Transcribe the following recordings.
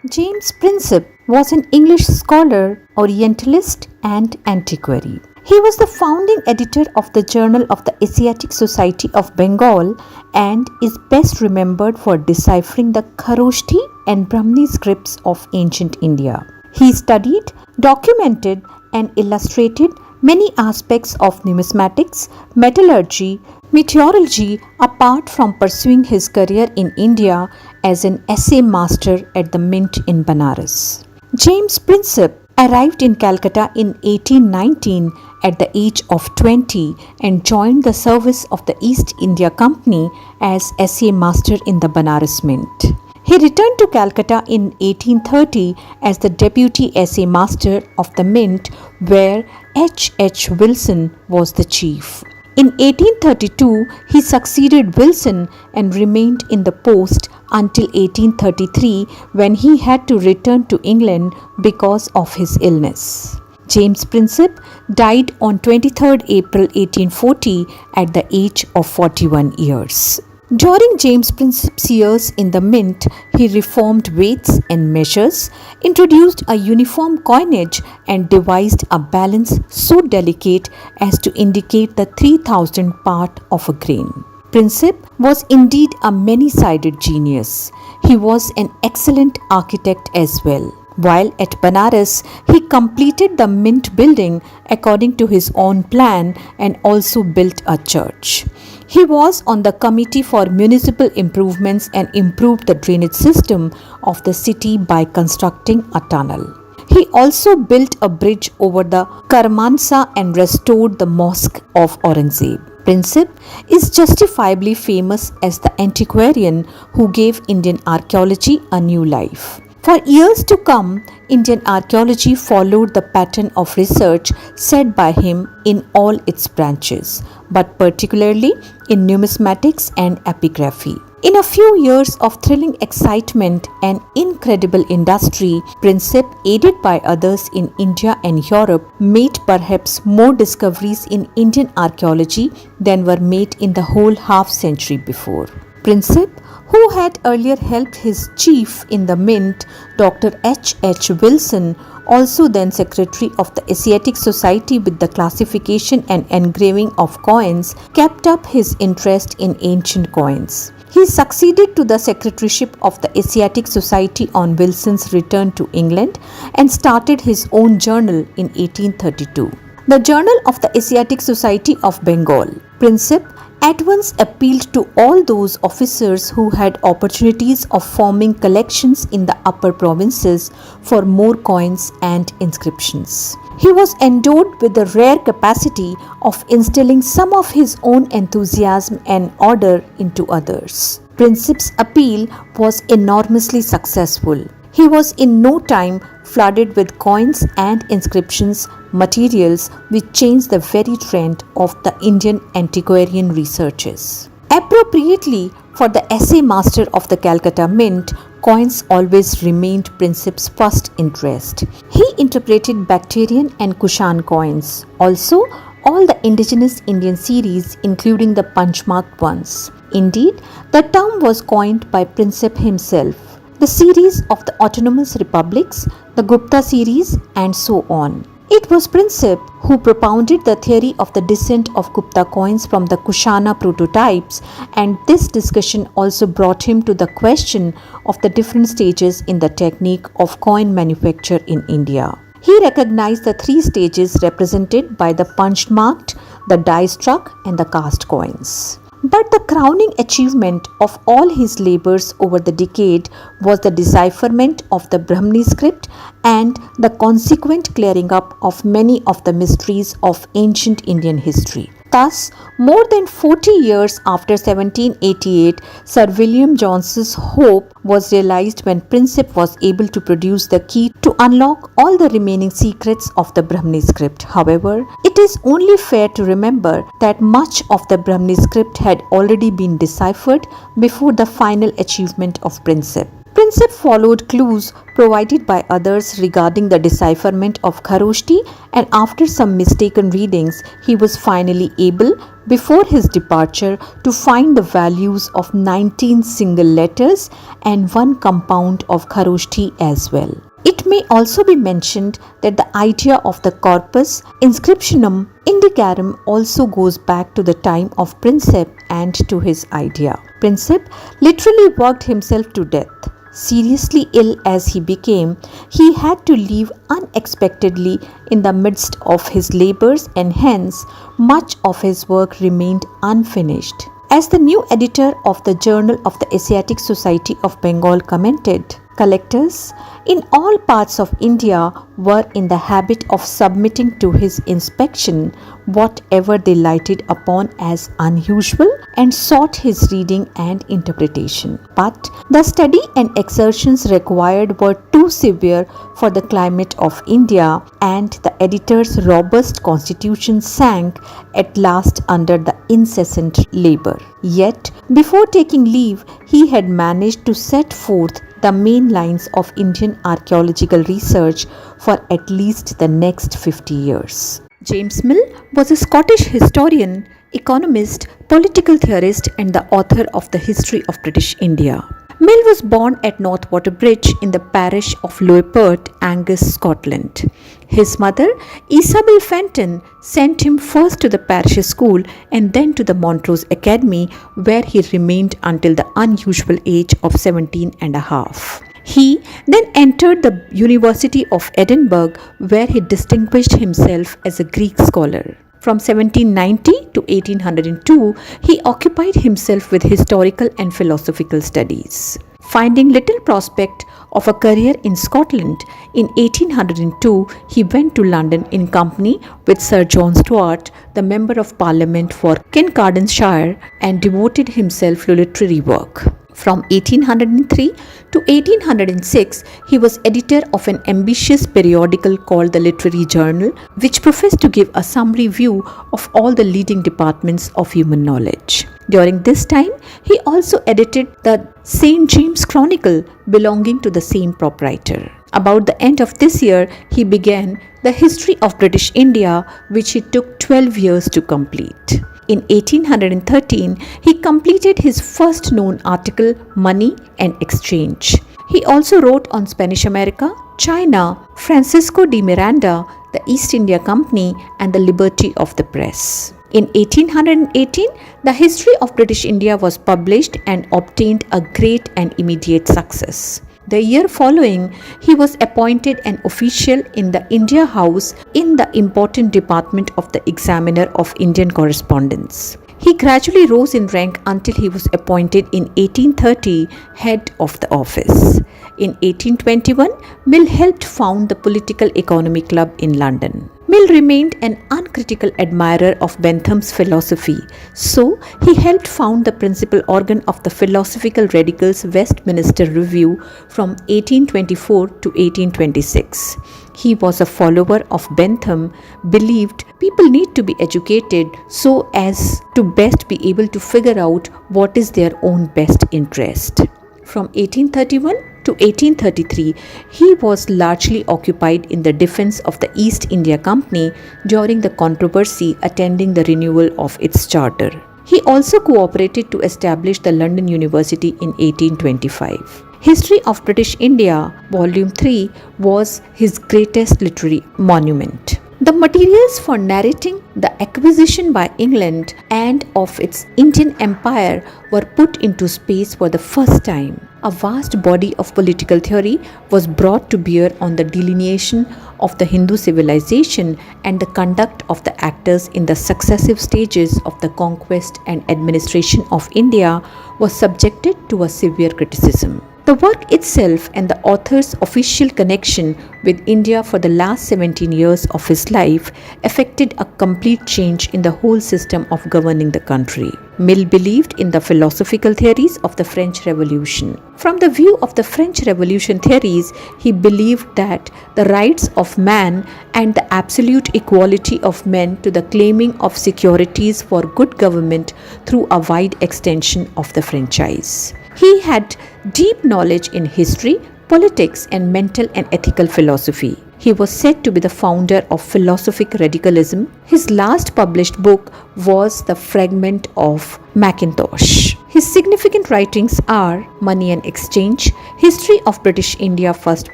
James Princip was an English scholar, Orientalist, and antiquary. He was the founding editor of the Journal of the Asiatic Society of Bengal and is best remembered for deciphering the Kharoshthi and Brahmi scripts of ancient India. He studied, documented, and illustrated many aspects of numismatics, metallurgy, meteorology apart from pursuing his career in India as an essay master at the Mint in Banaras. James Princip arrived in Calcutta in 1819 at the age of 20 and joined the service of the East India Company as essay master in the Banaras Mint. He returned to Calcutta in 1830 as the deputy essay master of the Mint, where H. Wilson was the chief. In 1832, he succeeded Wilson and remained in the post until 1833 when he had to return to England because of his illness. James Princip died on 23 April 1840 at the age of 41 years. During James Princip's years in the Mint, he reformed weights and measures, introduced a uniform coinage, and devised a balance so delicate as to indicate the 3,000th part of a grain. Princip was indeed a many-sided genius. He was an excellent architect as well. While at Banaras, he completed the Mint building according to his own plan and also built a church. He was on the committee for municipal improvements and improved the drainage system of the city by constructing a tunnel. He also built a bridge over the Karmansa and restored the mosque of Aurangzeb. Princip is justifiably famous as the antiquarian who gave Indian archaeology a new life. For years to come, Indian archaeology followed the pattern of research set by him in all its branches, but particularly in numismatics and epigraphy. In a few years of thrilling excitement and incredible industry, Princip, aided by others in India and Europe, made perhaps more discoveries in Indian archaeology than were made in the whole half-century before. Princip, who had earlier helped his chief in the Mint, Dr. H. Wilson, also then secretary of the Asiatic Society with the classification and engraving of coins, kept up his interest in ancient coins. He succeeded to the secretaryship of the Asiatic Society on Wilson's return to England and started his own journal in 1832. The Journal of the Asiatic Society of Bengal. Princip at once appealed to all those officers who had opportunities of forming collections in the upper provinces for more coins and inscriptions. He was endowed with the rare capacity of instilling some of his own enthusiasm and order into others. Princip's appeal was enormously successful. He was in no time flooded with coins and inscriptions materials which changed the very trend of the Indian antiquarian researches. Appropriately for the essay master of the Calcutta Mint, coins always remained Princip's first interest. He interpreted Bactrian and Kushan coins, also all the indigenous Indian series including the punch-marked ones. Indeed, the term was coined by Princip himself. The series of the autonomous republics, the Gupta series, and so on. It was Princip who propounded the theory of the descent of Gupta coins from the Kushana prototypes, and this discussion also brought him to the question of the different stages in the technique of coin manufacture in India. He recognized the three stages represented by the punch-marked, the die-struck, and the cast coins. But the crowning achievement of all his labors over the decade was the decipherment of the Brahmi script and the consequent clearing up of many of the mysteries of ancient Indian history. Thus, more than 40 years after 1788, Sir William Jones's hope was realized when Princip was able to produce the key to unlock all the remaining secrets of the Brahmi script. However, it is only fair to remember that much of the Brahmi script had already been deciphered before the final achievement of Princip. Prinsep followed clues provided by others regarding the decipherment of Kharoshti, and after some mistaken readings, he was finally able, before his departure, to find the values of 19 single letters and one compound of Kharoshti as well. It may also be mentioned that the idea of the corpus inscriptionum indicarum also goes back to the time of Prinsep and to his idea. Prinsep literally worked himself to death. Seriously ill as he became, he had to leave unexpectedly in the midst of his labors, and hence much of his work remained unfinished. As the new editor of the Journal of the Asiatic Society of Bengal commented, collectors in all parts of India were in the habit of submitting to his inspection whatever they lighted upon as unusual and sought his reading and interpretation. But the study and exertions required were too severe for the climate of India, and the editor's robust constitution sank at last under the incessant labor. Yet, before taking leave, he had managed to set forth the main lines of Indian archaeological research for at least the next 50 years. James Mill was a Scottish historian, economist, political theorist, and the author of the History of British India. Mill was born at North Waterbridge in the parish of Lewport, Angus, Scotland. His mother, Isabel Fenton, sent him first to the parish school and then to the Montrose Academy, where he remained until the unusual age of 17 and a half. He then entered the University of Edinburgh, where he distinguished himself as a Greek scholar. From 1790 to 1802, he occupied himself with historical and philosophical studies. Finding little prospect of a career in Scotland, in 1802 he went to London in company with Sir John Stuart, the Member of Parliament for Kincardineshire, and devoted himself to literary work. From 1803 to 1806, he was editor of an ambitious periodical called the Literary Journal, which professed to give a summary view of all the leading departments of human knowledge. During this time, he also edited the St. James Chronicle, belonging to the same proprietor. About the end of this year, he began the History of British India, which it took 12 years to complete. In 1813, he completed his first known article, Money and Exchange. He also wrote on Spanish America, China, Francisco de Miranda, the East India Company, and the liberty of the press. In 1818, the History of British India was published and obtained a great and immediate success. The year following, he was appointed an official in the India House in the important department of the Examiner of Indian Correspondence. He gradually rose in rank until he was appointed in 1830 head of the office. In 1821, Mill helped found the Political Economy Club in London. Mill remained an uncritical admirer of Bentham's philosophy, so he helped found the principal organ of the Philosophical Radical's Westminster Review from 1824 to 1826. He was a follower of Bentham, believed people need to be educated so as to best be able to figure out what is their own best interest. From 1831 to 1833, he was largely occupied in the defense of the East India Company during the controversy attending the renewal of its charter. He also cooperated to establish the London University in 1825. History of British India, Volume 3, was his greatest literary monument. The materials for narrating the acquisition by England and of its Indian Empire were put into space for the first time. A vast body of political theory was brought to bear on the delineation of the Hindu civilization, and the conduct of the actors in the successive stages of the conquest and administration of India was subjected to a severe criticism. The work itself and the author's official connection with India for the last 17 years of his life effected a complete change in the whole system of governing the country. Mill believed in the philosophical theories of the French Revolution. From the view of the French Revolution theories, he believed that the rights of man and the absolute equality of men to the claiming of securities for good government through a wide extension of the franchise. He had deep knowledge in history, politics, and mental and ethical philosophy. He was said to be the founder of philosophic radicalism. His last published book was The Fragment of Mackintosh. His significant writings are Money and Exchange, History of British India First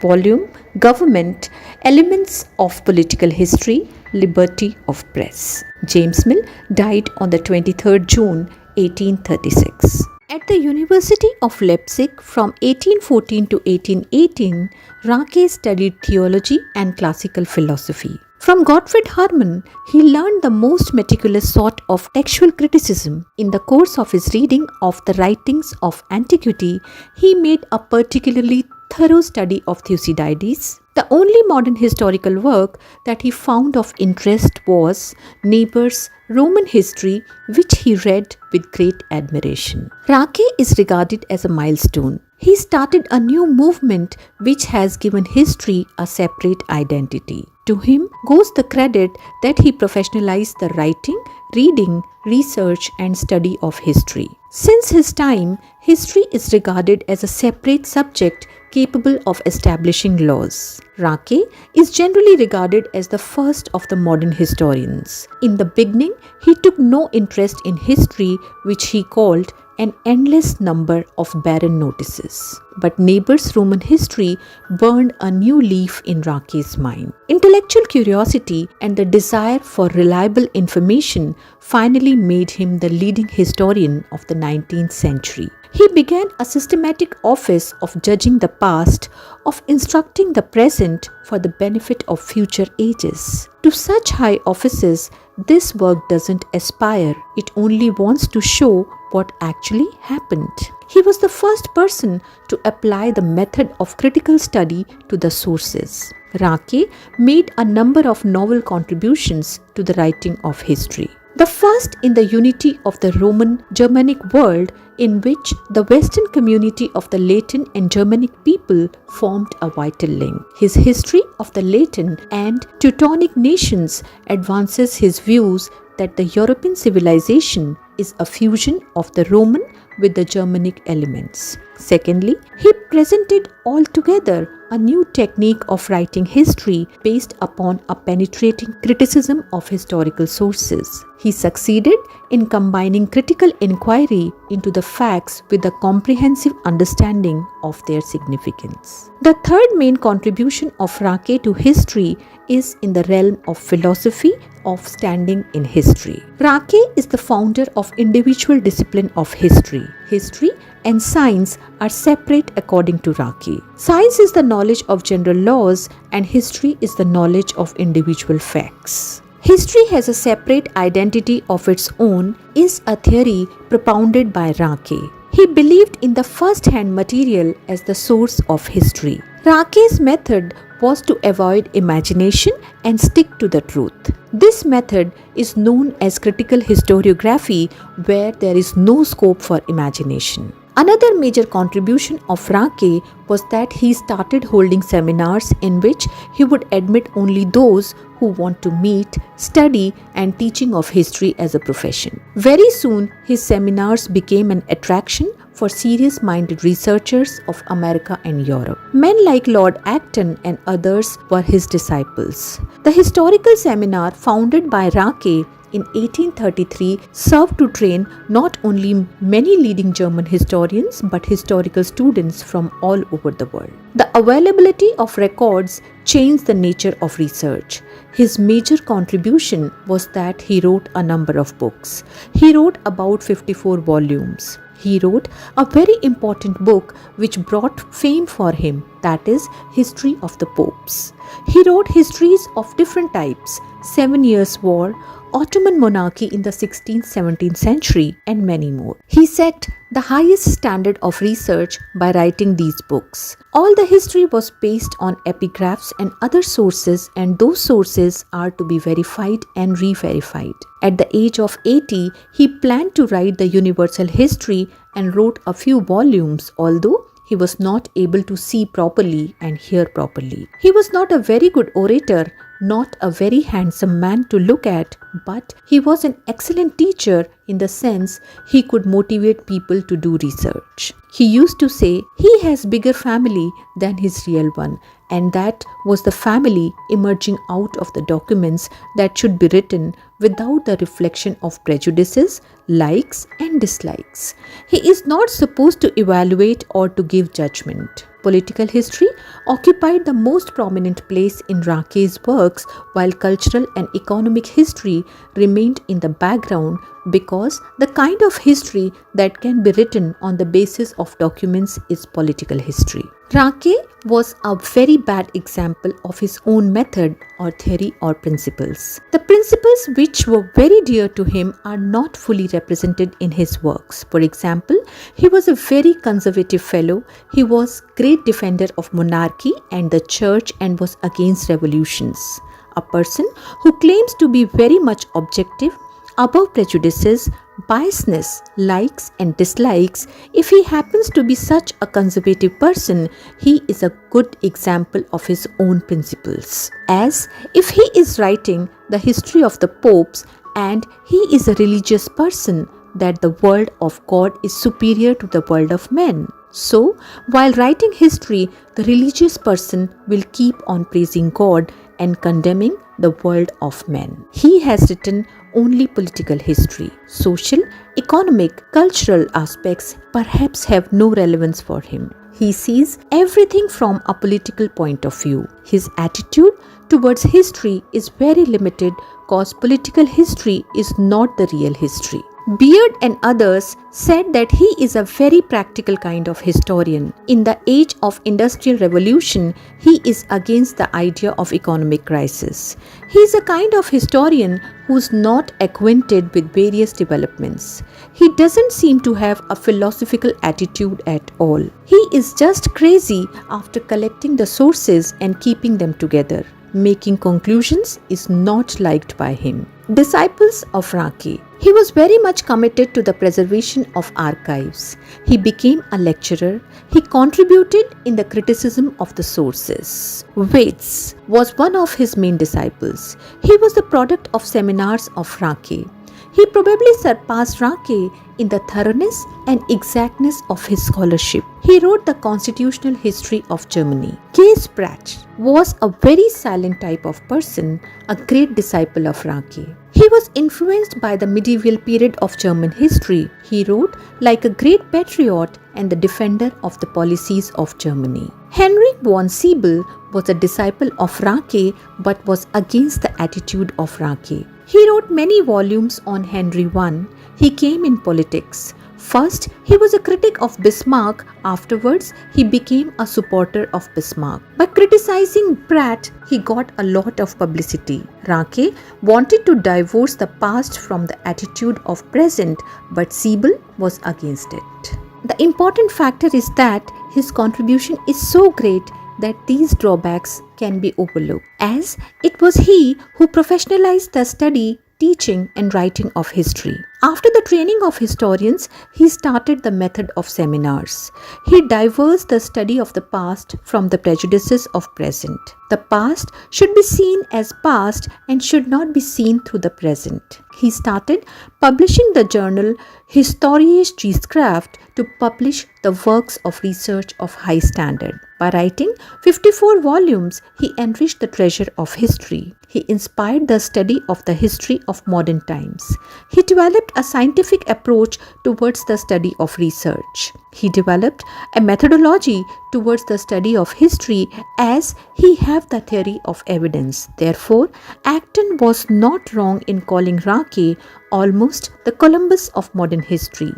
Volume, Government, Elements of Political History, Liberty of Press. James Mill died on the 23rd June 1836. At the University of Leipzig from 1814 to 1818, Rake studied theology and classical philosophy. From Gottfried Hermann, he learned the most meticulous sort of textual criticism. In the course of his reading of the writings of Antiquity, he made a particularly thorough study of Thucydides. The only modern historical work that he found of interest was Niebuhr's Roman History, which he read with great admiration. Rake is regarded as a milestone. He started a new movement which has given history a separate identity. To him goes the credit that he professionalized the writing, reading, research, and study of history. Since his time, history is regarded as a separate subject capable of establishing laws. Rake is generally regarded as the first of the modern historians. In the beginning, he took no interest in history, which he called an endless number of barren notices. But Niebuhr's Roman history burned a new leaf in Rake's mind. Intellectual curiosity and the desire for reliable information finally made him the leading historian of the 19th century. He began a systematic office of judging the past, of instructing the present for the benefit of future ages. To such high offices, this work doesn't aspire, it only wants to show what actually happened. He was the first person to apply the method of critical study to the sources. Rake made a number of novel contributions to the writing of history. The first in the unity of the Roman Germanic world, in which the Western community of the Latin and Germanic people formed a vital link. His history of the Latin and Teutonic nations advances his views that the European civilization is a fusion of the Roman with the Germanic elements. Secondly, he presented altogether a new technique of writing history based upon a penetrating criticism of historical sources. He succeeded in combining critical inquiry into the facts with a comprehensive understanding of their significance. The third main contribution of Rake to history is in the realm of philosophy of standing in history. Rake is the founder of individual discipline of history. History and science are separate according to Rake. Science is the knowledge of general laws and history is the knowledge of individual facts. History has a separate identity of its own is a theory propounded by Rake. He believed in the first-hand material as the source of history. Rake's method was to avoid imagination and stick to the truth. This method is known as critical historiography, where there is no scope for imagination. Another major contribution of Rake was that he started holding seminars in which he would admit only those who want to meet, study, and teaching of history as a profession. Very soon, his seminars became an attraction for serious-minded researchers of America and Europe. Men like Lord Acton and others were his disciples. The historical seminar founded by Rake in 1833 served to train not only many leading German historians but historical students from all over the world. The availability of records changed the nature of research. His major contribution was that he wrote a number of books. He wrote about 54 volumes. He wrote a very important book which brought fame for him, that is, History of the Popes. He wrote histories of different types, 7 Years' War, Ottoman monarchy in the 16th, 17th century, and many more. He set the highest standard of research by writing these books. All the history was based on epigraphs and other sources, and those sources are to be verified and re-verified. At the age of 80, he planned to write the universal history and wrote a few volumes, although he was not able to see properly and hear properly. He was not a very good orator not a very handsome man to look at, but he was an excellent teacher in the sense he could motivate people to do research. He used to say he has bigger family than his real one, and that was the family emerging out of the documents that should be written without the reflection of prejudices, likes and dislikes. He is not supposed to evaluate or to give judgment. Political history occupied the most prominent place in Rake's works, while cultural and economic history remained in the background because the kind of history that can be written on the basis of documents is political history. Rake was a very bad example of his own method or theory or principles. The principles which were very dear to him are not fully represented in his works. For example, he was a very conservative fellow. He was great defender of monarchy and the church and was against revolutions. A person who claims to be very much objective, above prejudices, biasness, likes and dislikes, if he happens to be such a conservative person, he is a good example of his own principles. As if he is writing the history of the popes and he is a religious person, that the world of God is superior to the world of men. So, while writing history, the religious person will keep on praising God and condemning the world of men. He has written only political history. Social, economic, cultural aspects perhaps have no relevance for him. He sees everything from a political point of view. His attitude towards history is very limited because political history is not the real history. Beard and others said that he is a very practical kind of historian. In the age of industrial revolution, he is against the idea of economic crisis. He is a kind of historian who's not acquainted with various developments. He doesn't seem to have a philosophical attitude at all. He is just crazy after collecting the sources and keeping them together. Making conclusions is not liked by him. Disciples of Rake. He was very much committed to the preservation of archives. He became a lecturer. He contributed in the criticism of the sources. Waits was one of his main disciples. He was the product of seminars of Rake. He probably surpassed Rake in the thoroughness and exactness of his scholarship. He wrote the constitutional history of Germany. Case Pratt was a very silent type of person, a great disciple of Rake. He was influenced by the medieval period of German history. He wrote like a great patriot and the defender of the policies of Germany. Henry von Siebel was a disciple of Rake but was against the attitude of Rake. He wrote many volumes on Henry I. He came in politics. First, he was a critic of Bismarck. Afterwards, he became a supporter of Bismarck. By criticizing Pratt, he got a lot of publicity. Rake wanted to divorce the past from the attitude of present, but Siebel was against it. The important factor is that his contribution is so great that these drawbacks can be overlooked, as it was he who professionalized the study, teaching and writing of history. After the training of historians, he started the method of seminars. He diverged the study of the past from the prejudices of present. The past should be seen as past and should not be seen through the present. He started publishing the journal Historiographical to publish the works of research of high standard. By writing 54 volumes, he enriched the treasure of history. He inspired the study of the history of modern times. He developed a scientific approach towards the study of research. He developed a methodology towards the study of history, as he had the theory of evidence. Therefore, Acton was not wrong in calling Rake almost the Columbus of modern history.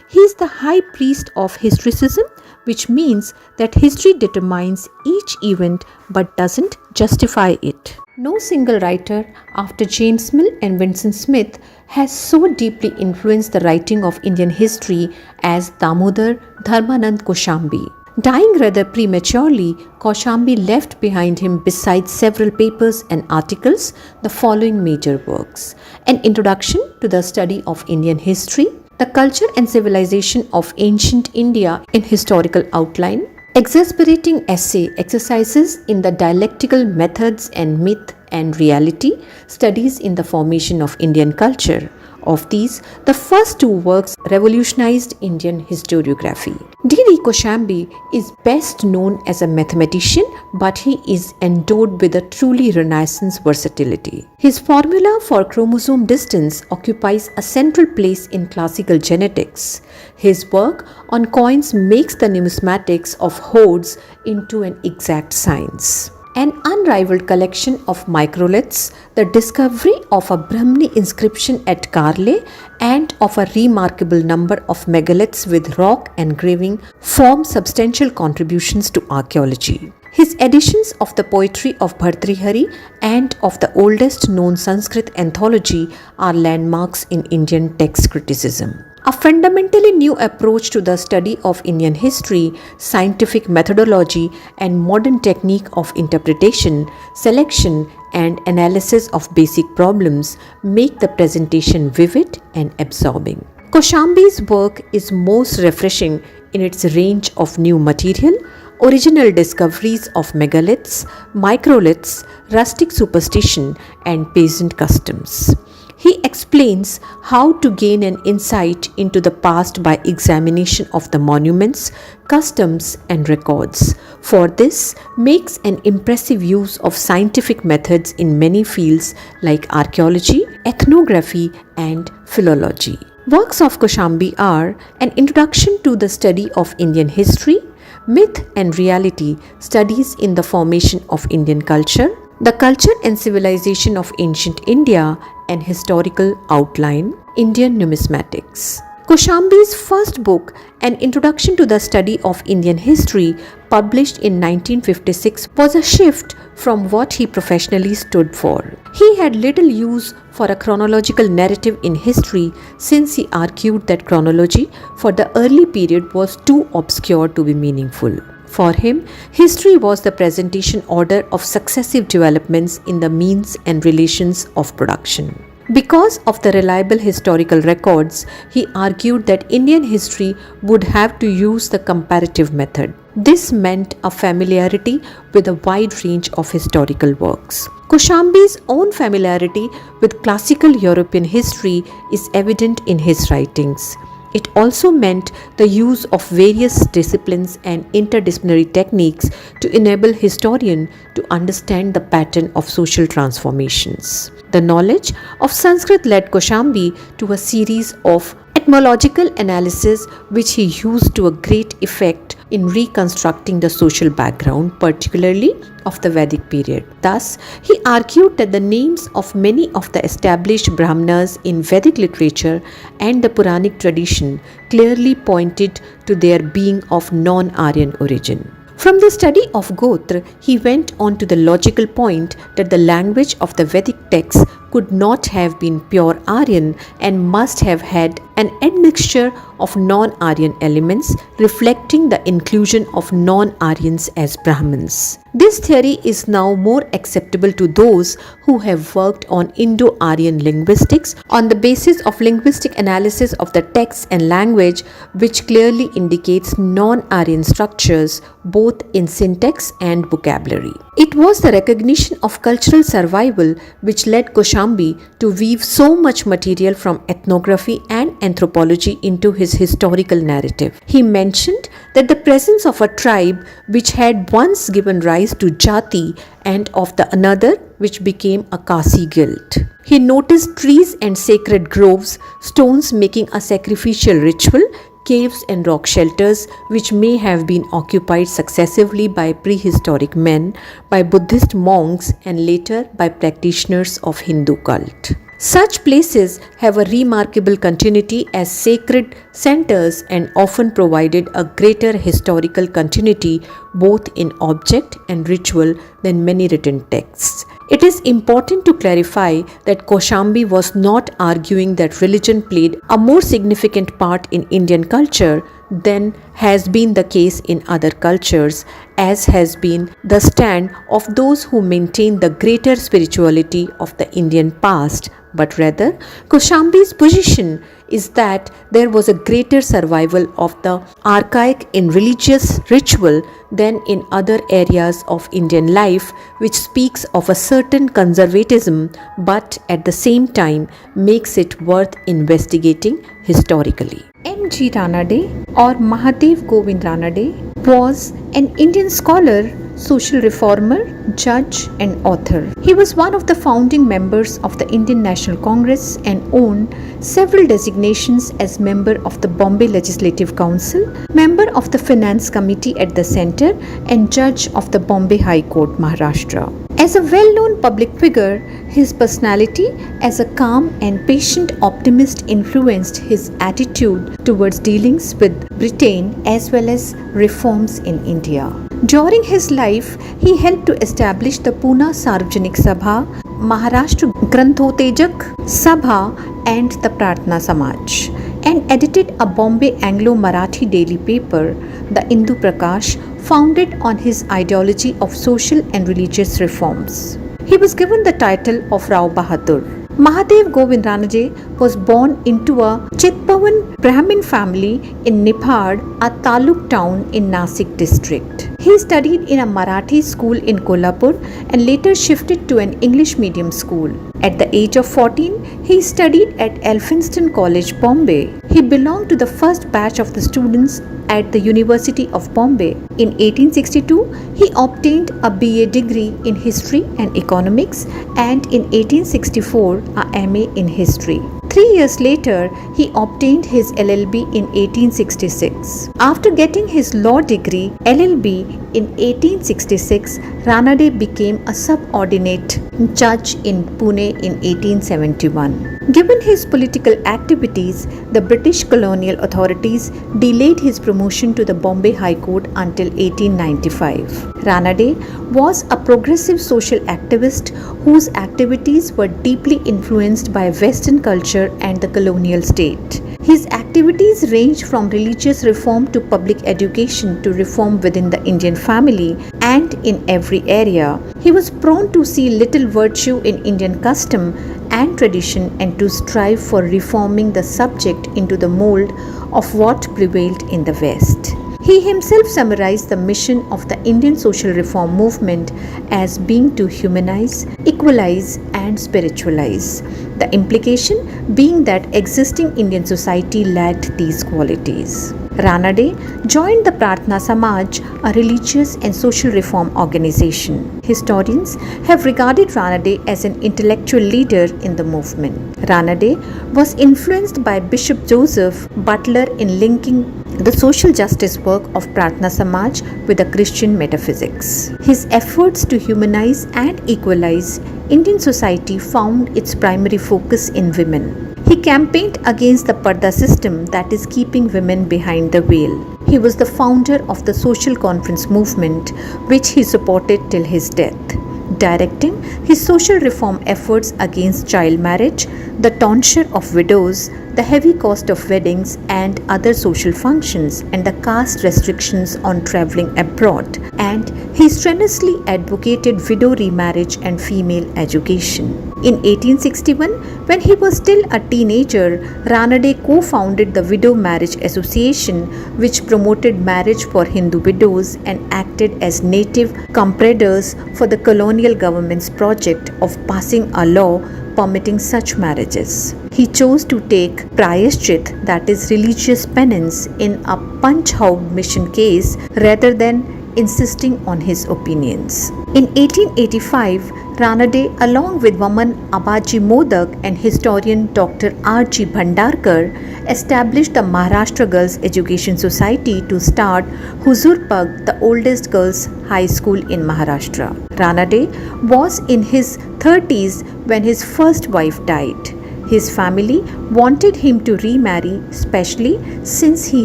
He is the high priest of historicism, which means that history determines each event but doesn't justify it. No single writer after James Mill and Vincent Smith has so deeply influenced the writing of Indian history as Damodar Dharmanand Kaushambi. Dying rather prematurely, Kaushambi left behind him, besides several papers and articles, the following major works: An Introduction to the Study of Indian History, The Culture and Civilization of Ancient India in Historical Outline, Exasperating Essay Exercises in the Dialectical Methods and Myth and Reality, Studies in the Formation of Indian Culture. Of these, the first two works revolutionized Indian historiography. D.D. Koshambi is best known as a mathematician, but he is endowed with a truly Renaissance versatility. His formula for chromosome distance occupies a central place in classical genetics. His work on coins makes the numismatics of hoards into an exact science. An unrivaled collection of microliths, the discovery of a Brahmani inscription at Karle and of a remarkable number of megaliths with rock engraving form substantial contributions to archaeology. His editions of the poetry of Bhartrihari and of the oldest known Sanskrit anthology are landmarks in Indian text criticism. A fundamentally new approach to the study of Indian history, scientific methodology, and modern technique of interpretation, selection, and analysis of basic problems make the presentation vivid and absorbing. Koshambi's work is most refreshing in its range of new material, original discoveries of megaliths, microliths, rustic superstition, and peasant customs. He explains how to gain an insight into the past by examination of the monuments, customs, and records. For this, makes an impressive use of scientific methods in many fields like archaeology, ethnography, and philology. Works of Koshambi are an introduction to the study of Indian history, myth and reality, studies in the formation of Indian culture, the culture and civilization of ancient India, and historical outline, Indian numismatics. Koshambi's first book, An Introduction to the Study of Indian History, published in 1956, was a shift from what he professionally stood for. He had little use for a chronological narrative in history, since he argued that chronology for the early period was too obscure to be meaningful. For him, history was the presentation order of successive developments in the means and relations of production. Because of the reliable historical records, he argued that Indian history would have to use the comparative method. This meant a familiarity with a wide range of historical works. Koshambi's own familiarity with classical European history is evident in his writings. It also meant the use of various disciplines and interdisciplinary techniques to enable historians to understand the pattern of social transformations. The knowledge of Sanskrit led Koshambi to a series of etymological analysis which he used to a great effect in reconstructing the social background, particularly of the Vedic period. Thus, he argued that the names of many of the established Brahmanas in Vedic literature and the Puranic tradition clearly pointed to their being of non-Aryan origin. From the study of Gotra, he went on to the logical point that the language of the Vedic texts could not have been pure Aryan and must have had an admixture of non-Aryan elements, reflecting the inclusion of non-Aryans as Brahmins. This theory is now more acceptable to those who have worked on Indo-Aryan linguistics on the basis of linguistic analysis of the text and language, which clearly indicates non-Aryan structures both in syntax and vocabulary. It was the recognition of cultural survival which led Koshambi to weave so much material from ethnography and anthropology into his historical narrative. He mentioned that the presence of a tribe which had once given rise to Jati and of the another which became a Kasi guild. He noticed trees and sacred groves, stones making a sacrificial ritual, caves and rock shelters which may have been occupied successively by prehistoric men, by Buddhist monks, and later by practitioners of Hindu cult. Such places have a remarkable continuity as sacred centers and often provided a greater historical continuity both in object and ritual than many written texts. It is important to clarify that Koshambi was not arguing that religion played a more significant part in Indian culture than has been the case in other cultures, as has been the stand of those who maintain the greater spirituality of the Indian past, but rather Koshambi's position is that there was a greater survival of the archaic in religious ritual than in other areas of Indian life, which speaks of a certain conservatism but at the same time makes it worth investigating historically. M.G. Ranade or Mahadev Govind Ranade was an Indian scholar, social reformer, judge and author. He was one of the founding members of the Indian National Congress and owned several designations as member of the Bombay Legislative Council, member of the Finance Committee at the Centre and judge of the Bombay High Court, Maharashtra. As a well-known public figure, his personality as a calm and patient optimist influenced his attitude towards dealings with Britain as well as reforms in India. During his life, he helped to establish the Pune Sarvajanik Sabha, Maharashtra Granthotejak Sabha and the Pratna Samaj, and edited a Bombay Anglo-Marathi daily paper, the Indu Prakash, founded on his ideology of social and religious reforms. He was given the title of Rao Bahadur. Mahadev Govind Ranade was born into a Chitpavan Brahmin family in Niphad, a taluk town in Nasik district. He studied in a Marathi school in Kolhapur and later shifted to an English medium school. At the age of 14, he studied at Elphinstone College, Bombay. He belonged to the first batch of the students at the University of Bombay. In 1862, he obtained a BA degree in History and Economics and in 1864 a MA in History. 3 years later, he obtained his LLB in 1866. After getting his law degree, LLB, in 1866, Ranade became a subordinate judge in Pune in 1871. Given his political activities, the British colonial authorities delayed his promotion to the Bombay High Court until 1895. Ranade was a progressive social activist whose activities were deeply influenced by Western culture and the colonial state. His activities range from religious reform to public education to reform within the Indian family and in every area. He was prone to see little virtue in Indian custom and tradition and to strive for reforming the subject into the mold of what prevailed in the West. He himself summarized the mission of the Indian social reform movement as being to humanize, equalize and spiritualize. The implication being that existing Indian society lacked these qualities. Ranade joined the Pratna Samaj, a religious and social reform organization. Historians have regarded Ranade as an intellectual leader in the movement. Ranade was influenced by Bishop Joseph Butler in linking the social justice work of Pratna Samaj with the Christian metaphysics. His efforts to humanize and equalize Indian society found its primary focus in women. He campaigned against the Parda system, that is keeping women behind the veil. He was the founder of the social conference movement, which he supported till his death. Directing his social reform efforts against child marriage, the tonsure of widows, the heavy cost of weddings and other social functions, and the caste restrictions on travelling abroad, and he strenuously advocated widow remarriage and female education. In 1861, when he was still a teenager, Ranade co-founded the Widow Marriage Association, which promoted marriage for Hindu widows and acted as native compradors for the colonial government's project of passing a law permitting such marriages. He chose to take prayaschit, that is religious penance, in a Panchhaud mission case rather than insisting on his opinions. In 1885, Ranade, along with Vaman Abaji Modak and historian Dr. R.G. Bhandarkar, established the Maharashtra Girls Education Society to start Huzurpag, the oldest girls' high school in Maharashtra. Ranade was in his 30s when his first wife died. His family wanted him to remarry, especially since he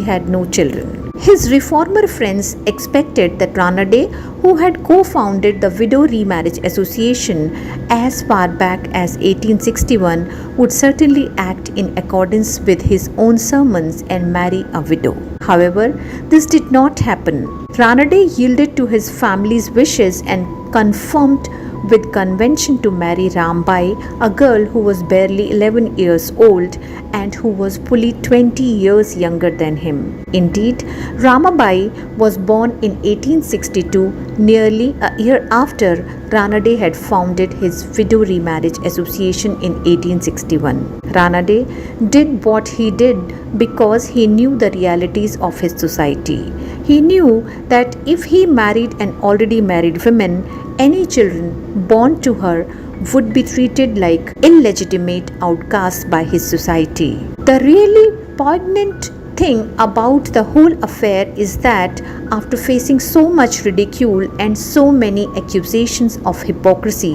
had no children. His reformer friends expected that Ranade, who had co-founded the Widow Remarriage Association as far back as 1861, would certainly act in accordance with his own sermons and marry a widow. However, this did not happen. Ranade yielded to his family's wishes and conformed with convention to marry Rambai, a girl who was barely 11 years old and who was fully 20 years younger than him. Indeed, Ramabai was born in 1862, nearly a year after Ranade had founded his Widow Remarriage Association in 1861. Ranade did what he did because he knew the realities of his society. He knew that if he married an already married woman, any children born to her would be treated like illegitimate outcasts by his society. The really poignant thing about the whole affair is that after facing so much ridicule and so many accusations of hypocrisy,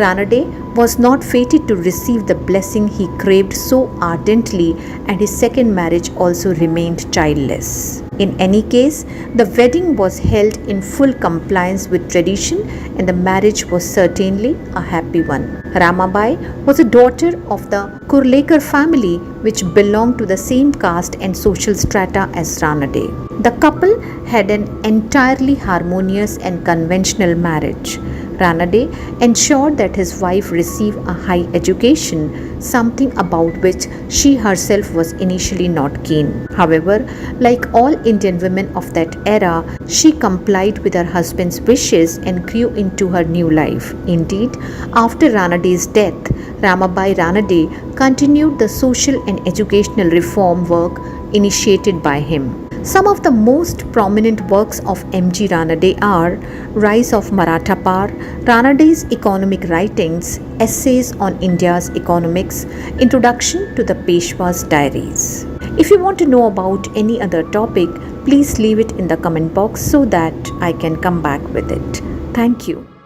Ranade was not fated to receive the blessing he craved so ardently, and his second marriage also remained childless. In any case, the wedding was held in full compliance with tradition and the marriage was certainly a happy one. Ramabai was a daughter of the Kurlekar family, which belonged to the same caste and social strata as Ranade. The couple had an entirely harmonious and conventional marriage. Ranade ensured that his wife received a high education, something about which she herself was initially not keen. However, like all Indian women of that era, she complied with her husband's wishes and grew into her new life. Indeed, after Ranade's death, Ramabai Ranade continued the social and educational reform work initiated by him. Some of the most prominent works of M.G. Ranade are Rise of Maratha Power, Ranade's economic writings, Essays on India's Economics, Introduction to the Peshwa's Diaries. If you want to know about any other topic, please leave it in the comment box so that I can come back with it. Thank you.